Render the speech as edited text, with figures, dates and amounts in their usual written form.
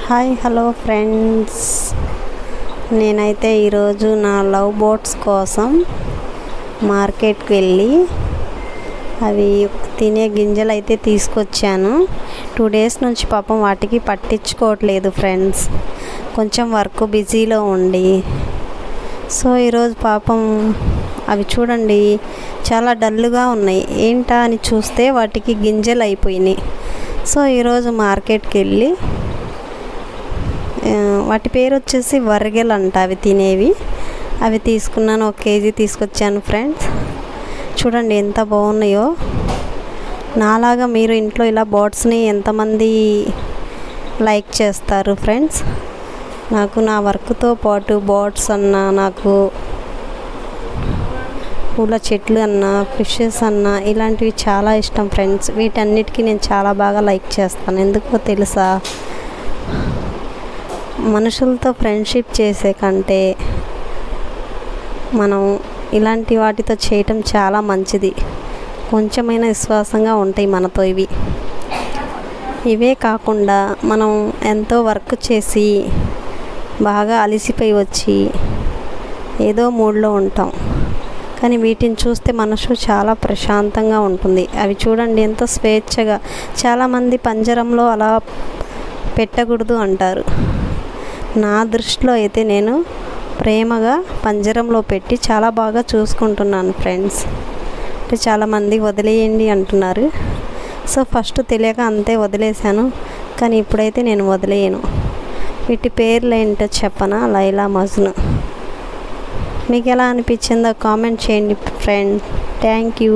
Hi hello friends, నేనైతే ఈరోజు నా లవ్ బర్డ్స్ కోసం మార్కెట్కి వెళ్ళి అవి తినే గింజలు అయితే తీసుకొచ్చాను. 2 days నుంచి పాపం వాటికి పట్టించుకోవట్లేదు ఫ్రెండ్స్, కొంచెం వర్క్ బిజీలో ఉండి. సో ఈరోజు పాపం అవి చూడండి చాలా డల్గా ఉన్నాయి. ఏంటా అని చూస్తే వాటికి గింజలు అయిపోయినాయి. సో ఈరోజు మార్కెట్కి వెళ్ళి వాటి పేరు వచ్చేసి వర్గెలు అంట, అవి తినేవి. అవి తీసుకున్నాను, 1 kg తీసుకొచ్చాను ఫ్రెండ్స్. చూడండి ఎంత బాగున్నాయో. నాలాగా మీరు ఇంట్లో ఇలా బర్డ్స్ని ఎంతమంది లైక్ చేస్తారు ఫ్రెండ్స్? నాకు నా వర్క్తో పాటు బర్డ్స్ అన్నా, నాకు పూల చెట్లు అన్నా, ఫిషెస్ అన్నా ఇలాంటివి చాలా ఇష్టం ఫ్రెండ్స్. వీటన్నిటికీ నేను చాలా బాగా లైక్ చేస్తాను. ఎందుకో తెలుసా? మనుషులతో ఫ్రెండ్షిప్ చేసే కంటే మనం ఇలాంటి వాటితో చేయటం చాలా మంచిది. కొంచెమైనా విశ్వాసంగా ఉంటాయి మనతో ఇవే కాకుండా మనం ఎంతో వర్క్ చేసి బాగా అలసిపోయి వచ్చి ఏదో మూడ్లో ఉంటాం, కానీ వీటిని చూస్తే మనసు చాలా ప్రశాంతంగా ఉంటుంది. అవి చూడండి ఎంతో స్వేచ్ఛగా. చాలామంది పంజరంలో అలా పెట్టకూడదు అంటారు. నా దృష్టిలో అయితే నేను ప్రేమగా పంజరంలో పెట్టి చాలా బాగా చూసుకుంటున్నాను ఫ్రెండ్స్. అంటే చాలామంది వదిలేయండి అంటున్నారు. సో ఫస్ట్ తెలియక అంతే వదిలేశాను, కానీ ఇప్పుడైతే నేను వదిలేయను. వీటి పేర్లు ఏంటో చెప్పనా? లైలా, మజ్ను. మీకు ఎలా అనిపించిందో కామెంట్ చేయండి ఫ్రెండ్. Thank you.